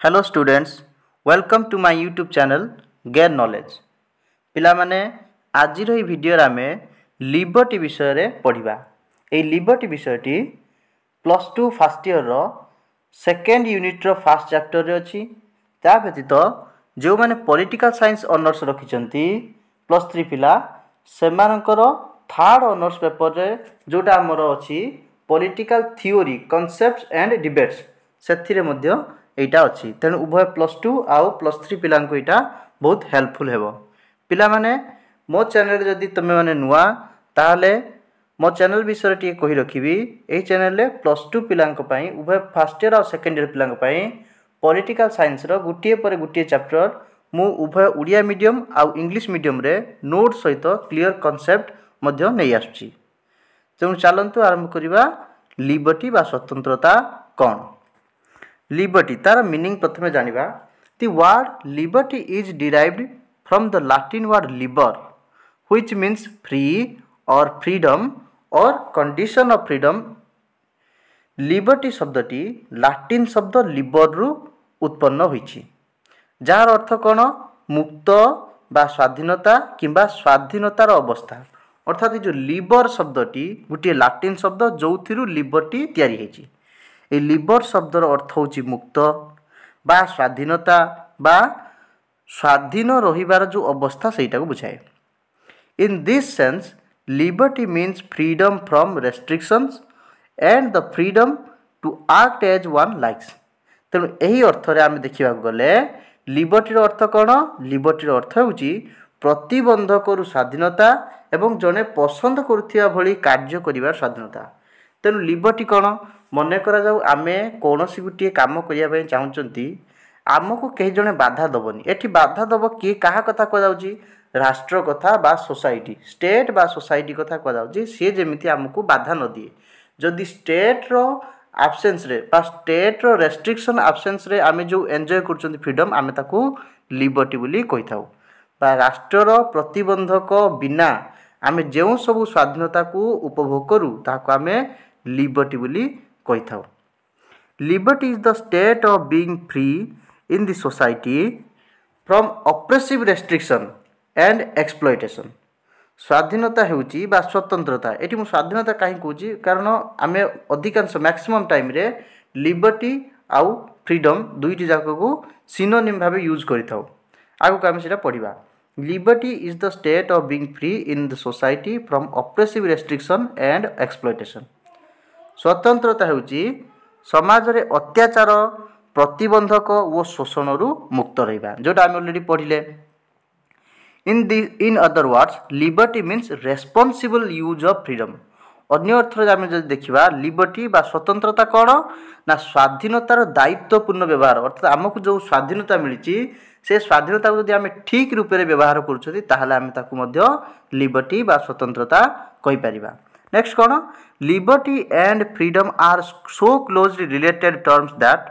Hello students, welcome to my YouTube channel gain knowledge. पिला माने आज भिडियो आम लिबर्टी विषय पढ़ा। ये लिबर्टी विषयटी plus two first year second unit first chapter अच्छी। ता व्यतीत जो मैंने पॉलिटिकल साइंस ऑनर्स रखिंट प्लस थ्री पिला सेमानकर थर्ड ऑनर्स पेपर रे जोटा आमर अच्छी political theory concepts and debates से यहाँ अच्छी। तेणु उभय प्लस टू आउ प्लस थ्री पिला यहाँ बहुत हेल्पफुल हेबो। पिला माने मो चैनल जदि तुम मैंने नुआ ताहले मो चैनल विषय टी कही रखी। यही चैनल रे प्लस टू पिला उभय फर्स्ट ईयर और सेकेंड ईयर पिला पॉलिटिकल साइंस रो गुटिए पर गुटिए चैप्टर मु उभय उड़िया मीडियम आउ इंग्लिश मीडियम रे नोट सहित क्लियर कॉन्सेप्ट मध्य नहीं आसुची। तेणु चलतु आरंभ करवा लिबर्टी बा स्वतंत्रता कौन। लिबर्टी तार मीनिंग प्रथमे जानिबा। The word liberty is derived from the Latin word liber which means free or freedom or condition of freedom. Liberty शब्दटी लैटिन शब्द लिबर रु उत्पन्न होइछि, जार अर्थ कौन मुक्त बा स्वाधीनता किंबा स्वाधीनतार अवस्था। अर्थात जो लिबर शब्दटी गोटे लैटिन शब्द जो लिबर्टी तैयारी होइछि। ए लिबर शब्दर अर्थ होची मुक्त बा स्वाधीनता बा स्वाधीन रहिबार जो अवस्था सेटा को बुझाए। In this sense liberty means freedom from restrictions and the freedom to act as one likes. तेणु यही अर्थ रे आम देखा गले लिबर्टीर अर्थ कौन। लिबर्टीर अर्थ होची प्रतिबंधक स्वाधीनता एवं जड़े पसंद करुथिया भली कार्य करिवार स्वाधीनता। तेणु लिबर्टी कौन मन करा जाऊ आमे कौनसी गोटे काम करने चाहूँगी आमको कहीं जड़े बाधा दबनी। एठी बाधा दब किए क्या कथा कहुच्छी राष्ट्र कथा बा सोसाइटी स्टेट बा सोसाइटी कथा कहुच्छी सी जमी आमको बाधा न दिए। जदि स्टेट रो आब्सेंस रे बा स्टेट रो रेस्ट्रिक्शन आब्सेंस रे आमे जो एंजॉय कर फ्रीडम आमे ताकू लिबर्टी बोली कही थाउ। बा राष्ट्र प्रतिबंधक बिना आमे जो सब स्वाधीनता को उपभोग करूँ ताकू आमे लिबर्टी बोली कही थाउ। Liberty is the state of being free in the society from oppressive restriction and exploitation. स्वाधीनता हेउची बा स्वतंत्रता। एटी मु स्वाधीनता कहीं कहूँ कारण आमे अधिकांश मैक्सिमम टाइम रे लिबर्टी आउ फ्रीडम दुईटी जाक को सिनोनिम भाव यूज करिथाउ। आगु आमे सेटा पढ़िबा। Liberty is the state of being free in the society from oppressive restriction and exploitation. स्वतंत्रता हेउची समाज रे अत्याचार प्रतिबंधक और शोषण रु मुक्त रहिबा, जोटा आमे ऑलरेडी पढ़िले। In other words liberty means responsible use of freedom. अन्य अर्थ रे आमे जदि देखिबा लिबर्टी बा स्वतंत्रता कौन ना स्वाधीनतार दायित्वपूर्ण व्यवहार। अर्थात आमको जो स्वाधीनता मिली से स्वाधीनता को जदि आमे ठीक रूप से व्यवहार करूछथि ताहले आमे ताकू मध्य लिबर्टी बा स्वतंत्रता कहि परिबा। नेक्स्ट कौन liberty and freedom are so closely related terms that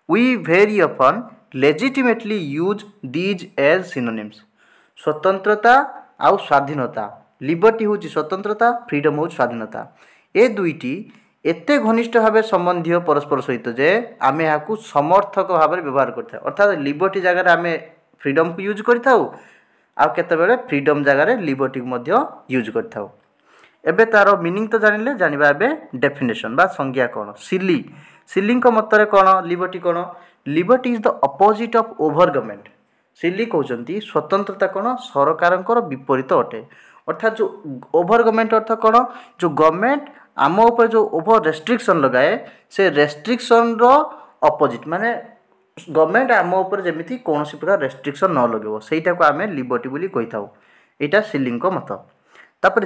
we very often legitimately use these as synonyms. स्वतंत्रता आउ स्वाधीनता लिबर्टी हूँ स्वतंत्रता फ्रीडम हूँ स्वाधीनता ए दुईटी एते घनिष्ठ भाव संबंधी परस्पर सहित जे आमे यहाँ समर्थक भाव व्यवहार करता। अर्थात लिबर्टी जगह आम फ्रीडम को यूज करताउ आउ केतेबेले फ्रीडम जगह लिबर्टी को यूज करताउ। एबे तार मीनिंग तो जानिले जानिबा एबे डेफिनेशन बा संज्ञा कौन। सिली सिलिंग मतरे कौन लिबर्टी कौन। Liberty is the opposite of over government. Seeley कहते स्वतंत्रता कौन सरकार विपरीत अटे। अर्थात जो ओवर गवर्नमेंट अर्थ कौन जो गवर्नमेंट आम उपर जो ओवर रेस्ट्रिक्शन लगाए से रेस्ट्रिक्शन रो अपोजिट माने गवर्नमेंट आम उपर जमी कौन प्रकार रेस्ट्रिक्शन न लगे सेटा को आम लिबर्टी बोली कही थाउ। यहाँ सिलिंग मत। तापर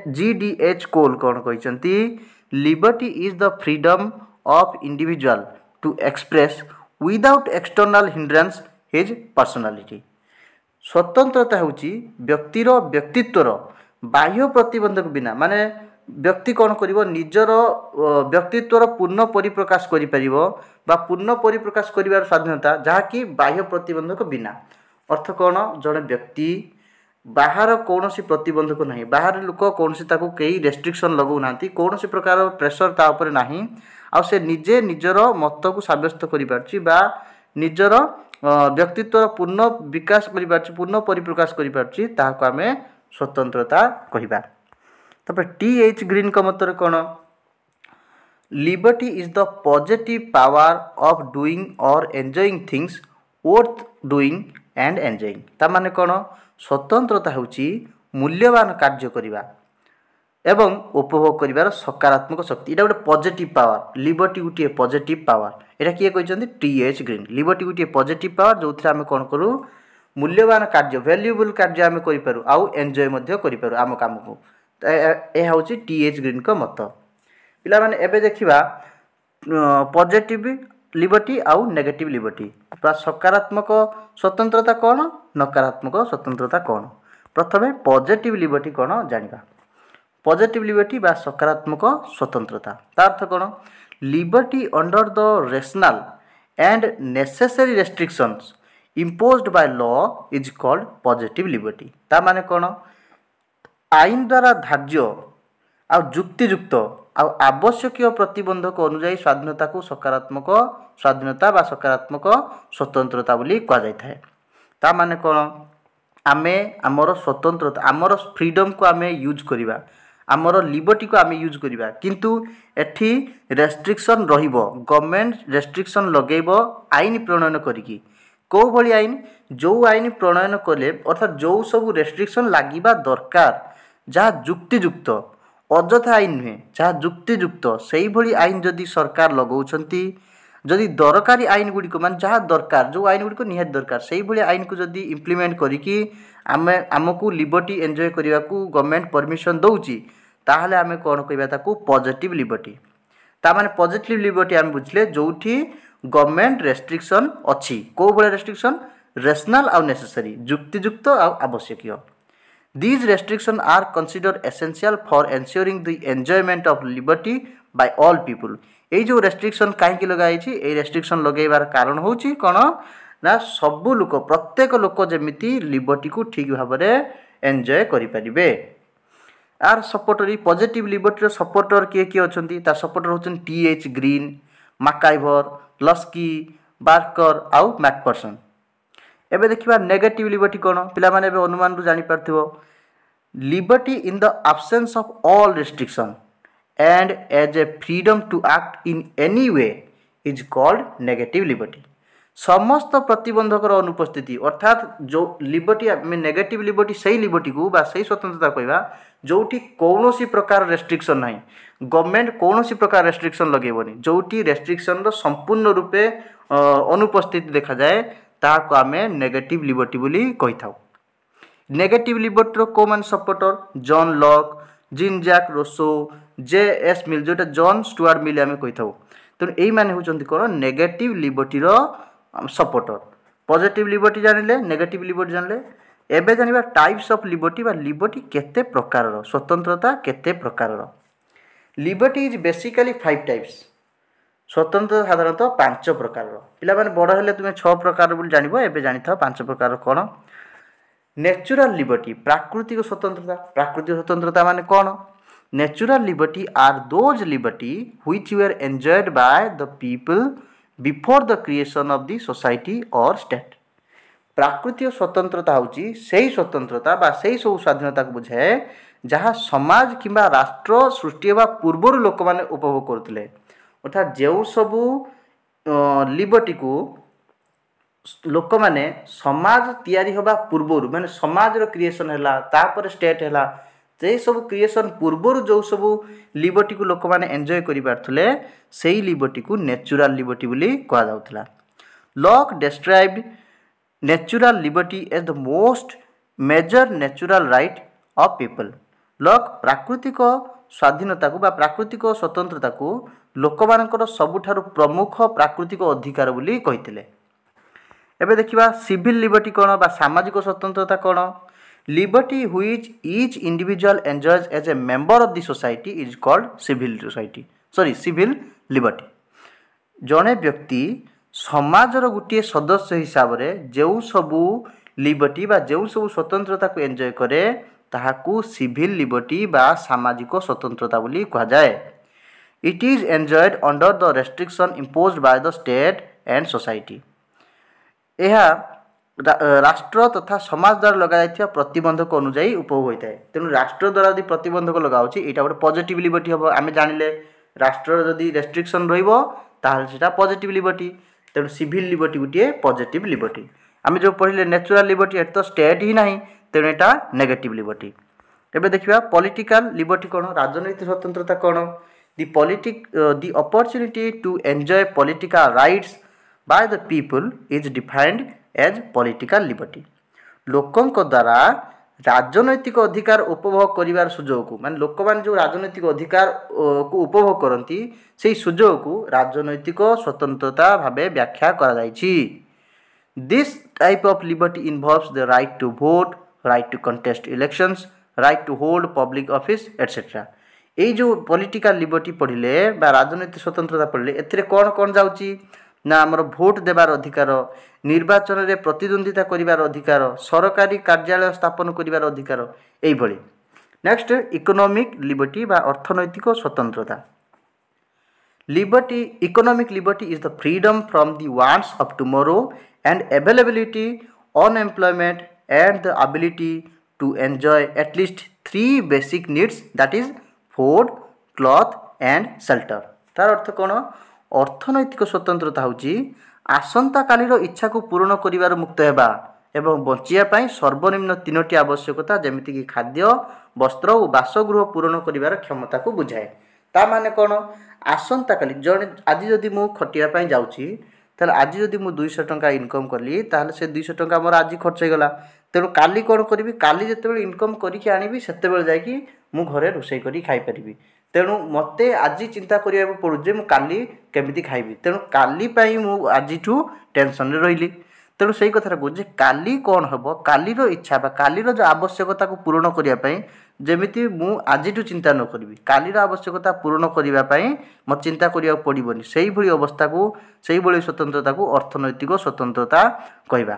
GDH कोल कौन कहते liberty is the freedom of individual to express without external hindrance his personality. स्वतंत्रता होची व्यक्तिर व्यक्तित्वर बाह्य प्रतिबंधक बिना माने व्यक्ति कौन करिवो निजर व्यक्तित्वर पूर्ण परिप्रकाश करि परिवो बा पूर्ण परिप्रकाश करिवार स्वाधीनता जहाँकि बाह्य प्रतिबंधक बिना। अर्थ कौन जड़े व्यक्ति बाहर कौन सी प्रतिबंधक नहीं बाहर लोक कौन सी ताको कई रेस्ट्रिक्शन लगौ नांती कौन सी प्रकार प्रेशर ता ऊपर नहीं आ से निजे निजर मत को साब्यस्त करि पारछि बा निजर व्यक्तित्व पूर्ण विकास कर पूर्ण परिप्रकाश कर आम स्वतंत्रता कहवा। तापर टी.एच. ग्रीन का मत कौन liberty is the positive power of doing or enjoying things worth doing and enjoying. ता माने कौन स्वतंत्रता होची मूल्यवान कार्य करवा एवं उपभोग कर सकारात्मक शक्ति। यहाँ गोटे पॉजिटिव पावर लिबर्टी गोटे पॉजिटिव पावर यहाँ किए कहते टी.एच. ग्रीन लिबर्टी गोटे पॉजिटिव पावर जो थे आम कौन करूँ मूल्यवान कार्य वैल्यूएबल कार्य आम करूँ आउ एंजॉय करूँ आम काम को। यह हूँ टी.एच. ग्रीन का मत। पिला माने एबे देखिबा पॉजिटिव लिबर्टी आउ नेगेटिव लिबर्टी बा सकारात्मक स्वतंत्रता कौन नकारात्मक स्वतंत्रता कौन। प्रथमे पॉजिटिव लिबर्टी कौन जानिबा। पॉजिटिव लिबर्टी बा सकारात्मक स्वतंत्रता तार अर्थ कौन liberty under the rational and necessary restrictions imposed by law is called positive liberty. ता माने कौन आईन द्वारा धार्य आ जुक्तियुक्त आउ आवश्यक प्रतिबंधक अनुजाई स्वाधीनता को सकारात्मक स्वाधीनता बा सकारात्मक स्वतंत्रता बोली कहा जाए। ता माने कौन आमे आमर स्वतंत्रता आमर फ्रीडम को आमे यूज करिबा आमर लिबर्टी को आमे यूज करिबा किंतु एठी रेस्ट्रिक्शन रहिबो गवर्नमेंट रेस्ट्रिक्शन लगेबो आईन प्रणयन करिकी को भली आईन जो आईन प्रणयन कले अर्थात जो सब रेस्ट्रिक्शन लागिबा दरकार जहाँ जुक्तियुक्त अଯଥା आईन नुहे जहाँ जुक्तियुक्त से भली आईन जदि सरकार लगाउछंती जदि दरकारी आईन गुड़िक मान जहाँ दरकार जो आईन गुड़िक निहात दरकार से भली आईन को जदि इम्प्लीमेंट करिकी आमे आमको लिबर्टी एंजॉय करने को गवर्नमेंट परमिशन दौची ताहले आमे कौन कहबा ताकू पॉजिटिव लिबर्टी। ता माने पॉजिटिव लिबर्टी आम बुझले जोठी गवर्नमेंट रेस्ट्रिक्शन अच्छी को भले रेस्ट्रिक्शन रेशनल आउ नेसेसरी जुक्तियुक्त आउ आवश्यक। These restrictions are considered essential for ensuring the enjoyment of liberty by all people। ये जो रेस्ट्रिक्शन कहीं लगाई ये रेस्ट्रिक्शन लगेबार कारण होची कौन ना सबू लोक प्रत्येक लोक जमीती लिबर्टी को ठीक भाव में एंजॉय करें। आर सपोर्टर पॉजिटिव लिबर्टी सपोर्टर किए किए अच्छी तार सपोर्टर होचन T H. Green MacIver Laski Barker आउ मैकफर्सन। एबे देखिबा नेगेटिव लिबर्टी कौन पिला माने एबे अनुमान रु जानि पारथिबो liberty in the absence of all restriction and as a freedom to act in any way is called negative liberty. समस्त प्रतिबंधकर अनुपस्थिति अर्थात जो लिबर्टी नेगेटिव लिबर्टी सही लिबर्टी को बा सही स्वतंत्रता कहवा जोठी कौनसी प्रकार रेस्ट्रिक्शन नहीं गवर्नमेंट कौनसी प्रकार रेस्ट्रिक्शन लगेबनी जोठी रेस्ट्रिक्शन रो संपूर्ण रूपे अनुपस्थिति देखा जाए ताको आमे नेगेटिव लिबर्टी बोली कहि थाउ। नेगेटिव लिबर्टी को मान supporter John Locke Jean Jacques Rousseau J S. Mill जोटा जॉन स्टुआर्ट मिल आमे कहि थाउ। तो एई माने होचंती कोन नेगेटिव लिबर्टी रो सपोर्टर। पॉजिटिव लिबर्टी जानिले नेगेटिव लिबर्टी जानिले एबे जानिबा टाइप्स ऑफ लिबर्टी बा लिबर्टी केते प्रकार रो स्वतंत्रता केते प्रकार रो। लिबर्टी इज बेसिकली 5 टाइप्स स्वतंत्रता साधारणतः 5 प्रकार पिला माने बड़ हेले तुमे 6 प्रकार बोली जानिबो एबे जानि था 5 प्रकार कोन। नेचुरल लिबर्टी प्राकृतिक स्वतंत्रता माने कोन natural liberty are those liberty which were enjoyed by the people before the creation of the society or state. प्राकृतिक स्वतंत्रता होची सेही स्वतंत्रता बा सेही सब स्वाधीनता को बुझाए जहाँ समाज किंबा राष्ट्र सृष्टि होगा पूर्व लोक माने उपभोग करथिले अर्थात जो सबू लिबर्टी को लोक माने समाज तैयारी होगा पूर्व माने समाज रो क्रिएशन हैला तापर स्टेट हैला जे सब क्रिएशन पूर्व जो सब लिबर्टी को लोक माने एंजॉय करि पारथले सेही लिबर्टी को नेचुरल लिबर्टी बोली कहा जाउथला। Locke described natural liberty as the most major natural right of people. Locke प्राकृतिक स्वाधीनता को बा प्राकृतिक स्वतंत्रता को लोक मानकर सबुठारु प्रमुख प्राकृतिक अधिकार बोली कहिथिले। एबे देखिबा सिविल लिबर्टी कोन बा सामाजिक स्वतंत्रता कोन। Liberty which each individual enjoys as a member of the society is called civil liberty. जने व्यक्ति समाजर गोटे सदस्य हिसाब रे जो सबू लिबर्टी बा जो सबू स्वतंत्रता को एंजॉय करे ताहाकू सिविल लिबर्टी बा सामाजिक स्वतंत्रता बोली कहा जाए। It is enjoyed under the restriction imposed by the state and society. यह राष्ट्र तथा समाज द्वारा लगा प्रतिबंधक अनुजाई उपभोग होता है। तेणु राष्ट्र द्वारा यदि प्रतिबंधक लगाऊँगी यहाँ गोटे पॉजिटिव लिबर्टी हम आम जानिले राष्ट्र जदि रेस्ट्रिक्शन रहा पॉजिटिव लिबर्टी। तेणु सिविल लिबर्टी गोटे पॉजिटिव लिबर्टी। आम जो पढ़ले नेचुरल लिबर्टी तो स्टेट ही ना तेणु यहाँ नेगेटिव लिबर्टी। एबे देखिबा पॉलिटिकल लिबर्टी कौन राजनैतिक स्वतंत्रता कौन the opportunity to enjoy political rights by the people is defined as political liberty. लोकों द्वारा राजनैतिक अधिकार उपभोग करिवार सुजोग को माने लोक मान जो राजनैतिक अधिकार को उपभोग करती से सुजोग को राजनैतिक स्वतंत्रता भावे व्याख्या करा जायछि। This type of liberty involves the right to vote, right to contest elections, right to hold public office etcetera. ये जो पॉलिटिकल लिबर्टी पढ़ले बा राजनैतिक स्वतंत्रता पढ़ले एथिरे कौन कौन जाउची ना आमर भोट देवार अधिकार, निर्वाचन में प्रतिद्वंदिता करिवार अधिकार, सरकारी कार्यालय स्थापन करिवार अधिकार एइभଳି। नेक्स्ट इकोनॉमिक लिबर्टी बा अर्थनैतिक स्वतंत्रता। Liberty economic liberty is the freedom from the wants of tomorrow and availability unemployment and the ability to enjoy at least 3 basic needs that is food, cloth and shelter. तार अर्थ कौन अर्थनैतिक स्वतंत्रता होची आसंता कालीर इच्छा को पूर्ण करिवार मुक्त हेबा एवं बंचिया पाई सर्वनिम्न 3टी आवश्यकता जेमिति कि खाद्य, वस्त्र और बासगृह पूर्ण करिवार क्षमता को बुझाए। ता माने कौन आसंता काली जने आज जदि मु खटिया पाई जाउची ताले आज जदि मु 200 टंका इनकम करली ताले से 200 टंका मोर आज खर्च हो गला। तेणु काली कौन करी काली जिते इनकम करके आनी से जाकि मु घरे रोषे करी खाई परिबी। तेणु मते आज चिंता करिया पड़ू जे मु काली केमिति खाइबी। तेणु काली पाई मु आजिठू टेंशन रे रहिली। तेणु सही कथा कहूँ जे काली कौन हम कालीर इच्छा बा कालीर जो आवश्यकता को पूर्ण करिया पाई जेमिति मु आजिठू चिंता न करिबी कालीर आवश्यकता पूर्ण करिया पाई मत चिंता करिया पड़िबनी। सेही भली अवस्था को सेही भली स्वतंत्रता को अर्थनैतिक स्वतंत्रता कहबा।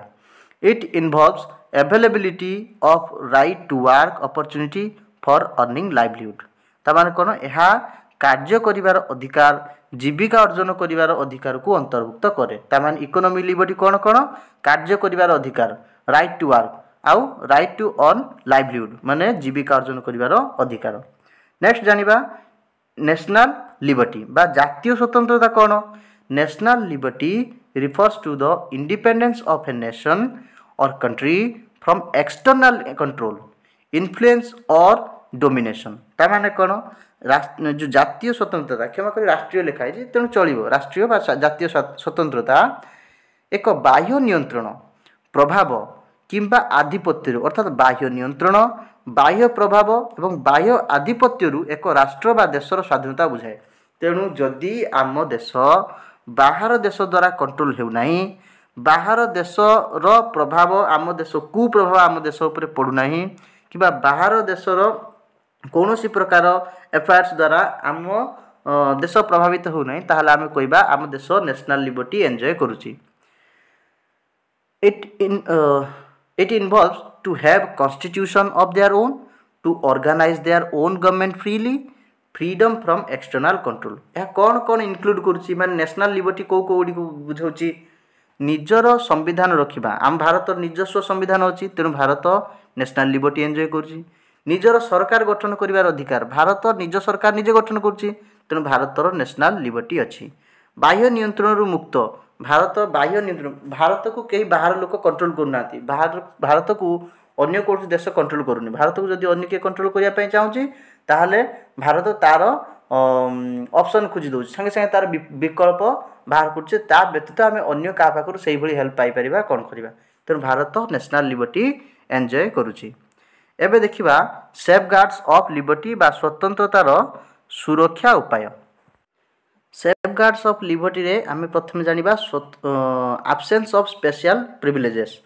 It involves availability of right to work opportunity for earning livelihood. तामाने कौन यह कार्य करिवार अधिकार जीविका अर्जन करिवार अधिकार को अंतर्भुक्त करे। तामाने इकोनॉमिक लिबर्टी कौन कौन कार्य करिवार अधिकार राइट टू वर्क आउ राइट टू अर्न लाइवलीहुड माने जीविका अर्जन करिवार अधिकार। नेक्स्ट जानिबा नेशनल लिबर्टी बा जातीय स्वतंत्रता कौन। National liberty refers to the independence of a nation or country from external control, influence or domination. तामाने कौन जो जातीय स्वतंत्रता क्षमा कर राष्ट्रीय लिखाई तेणु चलो राष्ट्रीय जातीय स्वतंत्रता एक बाह्य नियंत्रण प्रभाव किंबा आधिपत्य अर्थात बाह्य नियंत्रण बाह्य प्रभाव एवं बाह्य आधिपत्य एक राष्ट्र बा देशर स्वाधीनता बुझाए। तेणु जदि आम देश बाहर देश द्वारा कंट्रोल होना बाहर देशर प्रभाव आम देश कुप्रभाव आम देश उपर पड़ूना कि बाहर देशर कौन सी प्रकार एफआईआर्स द्वारा आम देश प्रभावित होना ताहले आम कहबा आम देश नेशनल लिबर्टी एंजॉय करुची। It involves to have constitution of their own, to organise their own government freely, freedom from external control. यह कौन कौन इनक्लूड करुची माने नेशनल लिबर्टी को बुझाउची निजर संविधान रखिबा। आम भारत निजस्व संविधान अच्छी तेणु भारत नेशनल लिबर्टी एंजॉय करुची। निजर सरकार गठन करिवार अधिकार भारत निज सरकार निजे गठन करुची तेणु भारतर नेशनल लिबर्टी अच्छी। बाह्य नियंत्रण मुक्त भारत बाह्य नियंत्रण भारत को कहीं बाहर लोक कंट्रोल करना भारत को अन्य कौन देश कंट्रोल करूनी। भारत को जब अन्य किए कंट्रोल करने चाहूँगी ताहले भारत तार ऑप्शन खोजी दौर संगे संगे तार विकल्प बाहर कर व्यतीत आम अन्य क्या पाखर से हेल्प पाइपर कौन करवा। तेणु भारत नेशनल लिबर्टी एंजॉय करुची। एबे देखिबा सेफगार्ड्स ऑफ लिबर्टी बा स्वतंत्रतार सुरक्षा उपाय। सेफगार्ड्स ऑफ लिबर्टी रे आमे प्रथम जानिबा एब्सेंस ऑफ स्पेशल प्रिविलेजेस।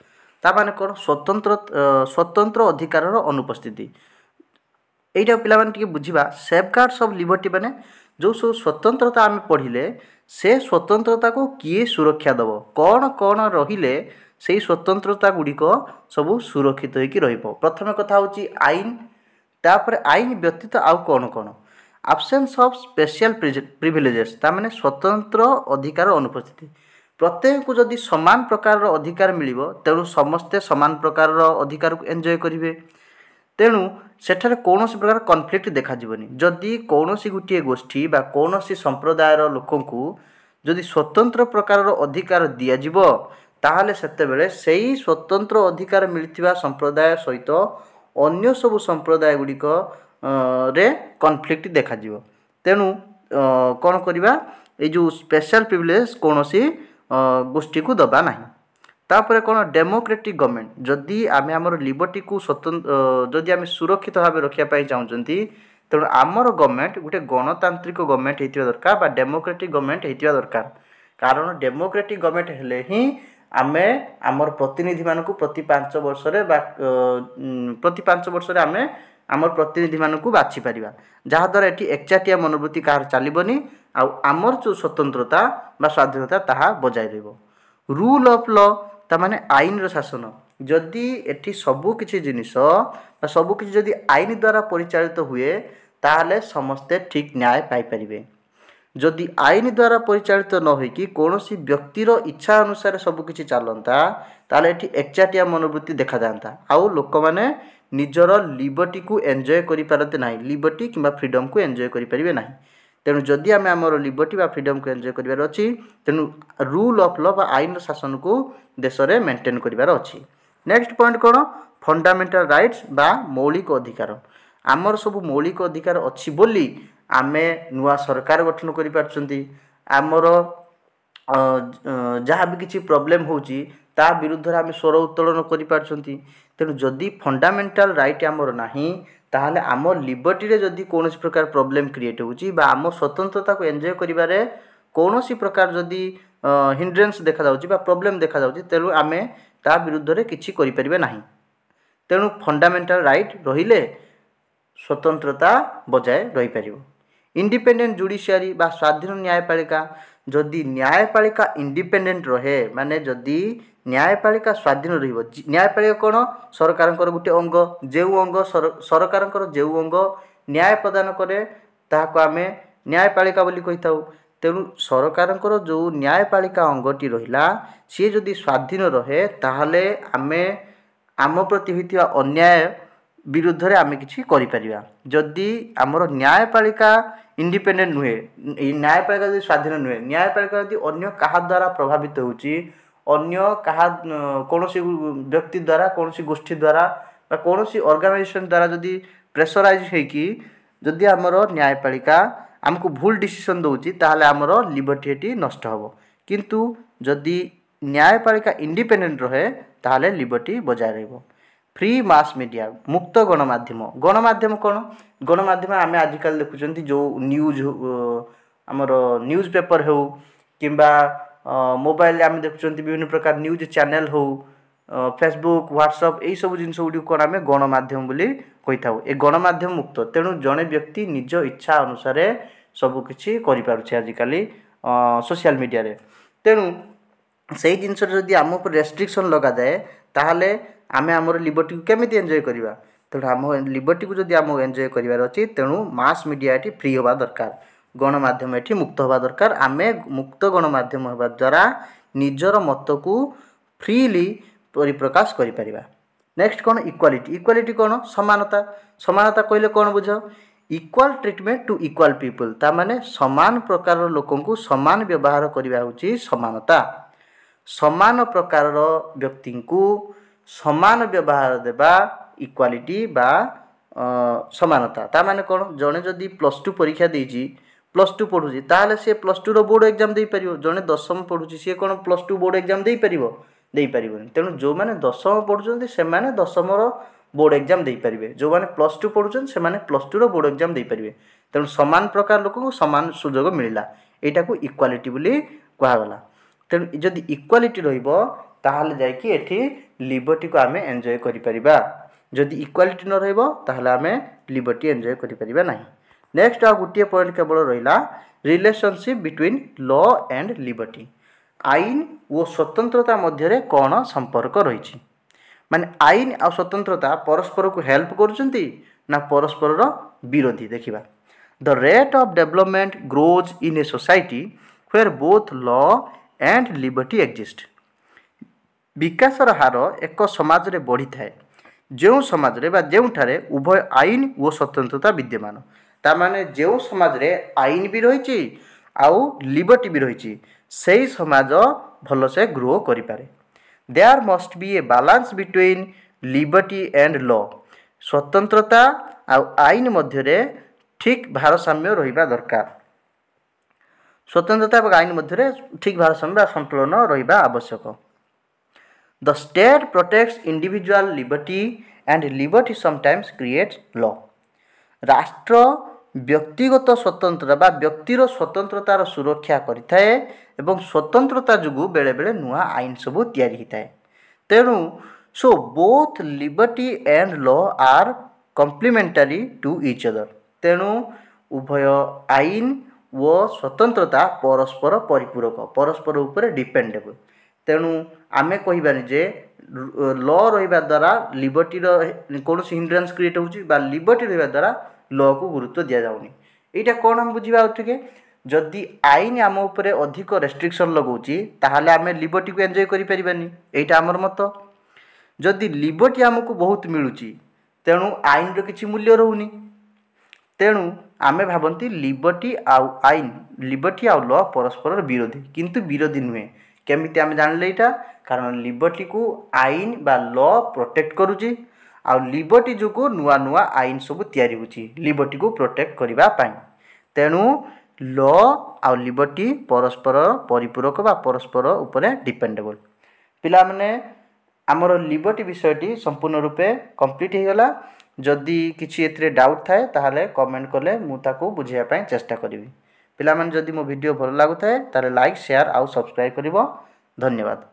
ता माने कोन स्वतंत्र अधिकार अनुपस्थिति। एटा पिला माने टिके बुझिबा सेफगार्ड्स ऑफ लिबर्टी माने जो सब स्वतंत्रता आमे पढ़िले से स्वतंत्रता को किए सुरक्षा दब कौन कौन रहिले से स्वतंत्रता गुड़िक सब सुरक्षित होकर रहिबो। प्रथम कथा होची आईन तापर आईन व्यतीत आउ कौन कौन एब्सेंस ऑफ स्पेशल प्रिविलेजेस ता माने स्वतंत्र अधिकार अनुपस्थिति। प्रत्येक को जदि समान प्रकार अधिकार मिलिबो तेणु समस्ते समान प्रकार अधिकार को एंजॉय करिवे तेणु सेठारे कौनसी प्रकार कन्फ्लिक्ट देखा जीवनी जदि कौनसी गोटे गोष्ठी बा कौनसी संप्रदायर लोकंकु जदि स्वतंत्र प्रकार अधिकार दिया जीवो ताहले सेतेबेले सेही स्वतंत्र अधिकार मिलथिबा संप्रदाय सहित अन्य सब संप्रदाय गुड़िक रे कन्फ्लिक्ट देखा जीवो तेणु कौन करिबा ए जो स्पेशल प्रिविलेज कौनसी गोष्ठी को दबा नहीं तापर कौन डेमोक्रेटिक गवर्नमेंट जदि आमे हमर लिबर्टी को स्वतंत्र जदि आमे सुरक्षित भाव रखिया पाई चाहउचंती तेणु आमर गवर्नमेंट गोटे गणतांत्रिक गवर्नमेंट हेतिबा दरकार बा डेमोक्रेटिक गवर्नमेंट हेतिबा दरकार कारण डेमोक्रेटिक गवर्नमेंट हेले ही आमे आमर प्रतिनिधि मानकु प्रति 5 वर्ष रे बा प्रति 5 वर्ष रे आमे आमर प्रतिनिधि मानकु बाछि परिबा जहा द्वारा एटी एकचाटिया मनोवृत्ति कार चलीबनी आ आमर जो स्वतंत्रता बा स्वाधीनता ताहा बजाय रहबो रूल ऑफ लॉ ता माने आईन रो शासन जदि एटी सबु किछि जिनिस बा सबु किछि जदि आईन द्वारा परिचालित हुए ताहले समस्ते ठीक न्याय पाई परिबे जदि आईन द्वारा परिचालित न होई कि कोनोसी व्यक्तिर इच्छा अनुसार सबु किछि चलंता ताले एटी एकचाटिया मनोवृत्ति देखा जांता आउ लोक माने निजर लिबर्टी को एंजॉय करि पारते नाही लिबर्टी किबा फ्रीडम को एंजॉय करि परिबे नाही तेणु जदि आमे हमर लिबर्टी बा फ्रीडम को एंजॉय करिवार अछि तेणु रूल ऑफ लॉ बा आईन शासन को देश रे मेंटेन करिवार अछि नेक्स्ट पॉइंट कोन फंडामेंटल राइट्स बा मौलिक अधिकार आमर सब मौलिक अधिकार अछि बोली आमे नुआ सरकार गठन करि पारछंती आमर जहाँ भी किसी प्रॉब्लम होची ता विरुद्ध रे आमे स्वर उत्तोलन करि पारछंती तेणु जदि फंडामेंटल राइट आमर नाही ताहले आम लिबर्टी रे जदि कोनोसी प्रकार प्रॉब्लम क्रिएट होची बा आम स्वतंत्रता को एंजॉय करिबारे कोनोसी प्रकार जदि हिंड्रेंस देखा जाउची बा प्रॉब्लम देखा जाउची तेणु आमे ता विरुद्ध रे किछि करि परिबे नाही तेणु फंडामेंटल राइट रहिले स्वतंत्रता बजाय रही परिबो इंडिपेंडेंट जुडिशियरी बा स्वाधीन न्यायपालिका जदि न्यायपालिका इंडिपेंडेंट रहे माने जदि न्यायपालिका स्वाधीन रहिबो न्यायपालिका कोन सरकारनकर गुटे अंग जेउ अंग सरकारनकर जेउ अंग न्याय प्रदान करे ताहाको आमे न्यायपालिका बोली कहिताउ तेणु सरकारनकर जो न्यायपालिका अंगटी रहिला सी जदि स्वाधीन रहे ताहले आमे आम प्रति होइतिबा अन्याय विरुद्ध रे आमे किछि करि परिबा जदि हमर न्यायपालिका इंडिपेंडेंट नुहे न्यायपालिका जदि स्वाधीन नुहे न्यायपालिका जदि अन्य कहा द्वारा प्रभावित होउची अन्य कहा कोनोसी व्यक्ति द्वारा कोनोसी गोष्ठी द्वारा बा कोनोसी ऑर्गेनाइजेशन द्वारा जदि प्रेशराइज हे कि जदि हमर न्यायपालिका हमको भूल डिसीजन दउची ताहले हमर लिबर्टी हेटी नष्ट हबो किंतु जदि न्यायपालिका इंडिपेंडेंट रहे ताहले लिबर्टी बजाय रहबो फ्री मास मीडिया मुक्त गणमाध्यम कौन गणमाध्यम आम आजिकल देखुं जो न्यूज आमर न्यूज पेपर हो किंबा मोबाइल आम देखुं विभिन्न प्रकार न्यूज चैनल हो फेसबुक व्हाट्सएप यही सब जिन गुड़ी कौन आम गणमाध्यम बोली कही था ए गणमाध्यम मुक्त तेणु जड़े व्यक्ति निज इच्छा अनुसार सबकि आजिकल सोशल मीडिया रे तेणु से जिनस जदि आम रेस्ट्रिक्शन लगा जाए ताहले आमे आमर लिबर्टी को केमिति एंजॉय करिबा तेणु आम लिबर्टी को जदि आम एंजॉय करिवार अछि तेणु मास मीडिया एटी फ्री होबा दरकार गणमाध्यम एटी मुक्त होबा दरकार आमे मुक्त गणमाध्यम होबा द्वारा निजर मत को फ्रीली परिप्रकाश करि परिबा नेक्स्ट कोन इक्वालिटी कोन समानता कहले कोन बुझ equal treatment to equal people ता माने समान प्रकार लोकन को समान व्यवहार करिबा होची समानता समान प्रकार व्यक्ति को समान व्यवहार देबा इक्वालिटी बा समानता ता माने कोन जने जदि +2 परीक्षा देजी +2 पढुची ताले से +2 रो बोर्ड एग्जाम देई परिबो जने 10म पढुची से कोन +2 बोर्ड एग्जाम देई परिबोनी तेणु जो माने 10म पढुचंती से माने 10म रो बोर्ड एग्जाम देई परिबे जो माने +2 पढुचन से माने +2 रो बोर्ड एग्जाम देई परिबे तेणु समान प्रकार लोक को समान सुयोग मिलिला एटा को इक्वालिटी बोली कहा गला तेणु जदि इक्वालिटी रहिबो ताहले जाय कि एठी लिबर्टी को आमे एन्जॉय करि परिबा जदि इक्वालिटी न रहइबो ताहले आमे लिबर्टी एन्जॉय करि परिबा नाही नेक्स्ट आ गुटिए पॉइंट केवल रहिला relationship between law and liberty आईन और स्वतंत्रता मध्य रे कोन संपर्क रहिछि माने आईन आ स्वतंत्रता परस्पर को हेल्प करूछंती ना परस्पर रो विरोधी देखिबा the rate of development grows in a society where both law and liberty exist. विकासर हार एक समाज रे बढ़ी थाए जो समाज रे बा जोठारे उभय आईन और स्वतंत्रता विद्यमान। तार माने जो समाज रे आईन भी रही आउ लिबर्टी भी रही से समाज भलसे ग्रो करि पारे। There must be a balance between liberty and law. स्वतंत्रता आउ आईन मध्य ठीक भारसाम्य रहिबा दरकार। स्वतंत्रता और आईन मध्य ठीक भारसाम्य संतुलन रहिबा आवश्यक। The state protects individual liberty and liberty sometimes creates law. राष्ट्र व्यक्तिगत स्वतंत्रता बा व्यक्तिर स्वतंत्रतार सुरक्षा करिथाए एवं स्वतंत्रता जुगु बेले बेले नुआ आईन सबु तैयारी हिताए। तेणु so both liberty and law are complementary to each other. तेणु उभय आईन व स्वतंत्रता परस्पर परिपूरक परस्पर उपर डिपेंडेबल। तेणु आमे कहिबानी जे लॉ रहिबा द्वारा लिबर्टीर कौन हिंड्रेंस क्रिएट होउची बा लिबर्टी रहिबा द्वारा लॉ को गुरुत्व दिया जाउनी। एटा कोन हम बुझिबा उठके जदि आईन आम उपरे अधिक रेस्ट्रिक्शन लगाउची ताहाले आमे लिबर्टी को एन्जॉय करि परिबानी। एटा हमर मत। जदि लिबर्टी हमको बहुत मिलुची तेणु आईन रो किछि मूल्य रहउनी। तेणु आमे भाबंती लिबर्टी आउ आईन लिबर्टी आउ लॉ परस्पर विरोधी किंतु विरोधी नुहे। केमिति आमे जानले एटा कारण लिबर्टी को आईन बा लॉ प्रोटेक्ट करूची आउ लिबर्टी जो नुआ नुआ आईन सब तैयारी होची लिबर्टी को प्रोटेक्ट करबा पाई। तेणु लॉ आउ लिबर्टी परस्पर परिपूरक बा परस्पर उपरे डिपेंडेबल। पिला माने आमर लिबर्टी विषयटी संपूर्ण रूपे कंप्लीट हो गला। जदि किछि एथरे डाउट थाए ताहाले कमेंट कले मु ताको बुझिया पाई चेष्टा करिवि। पिला माने जदि मो वीडियो भल लागु थाए ताले लाइक शेयर आउ सब्सक्राइब करिवो। धन्यवाद।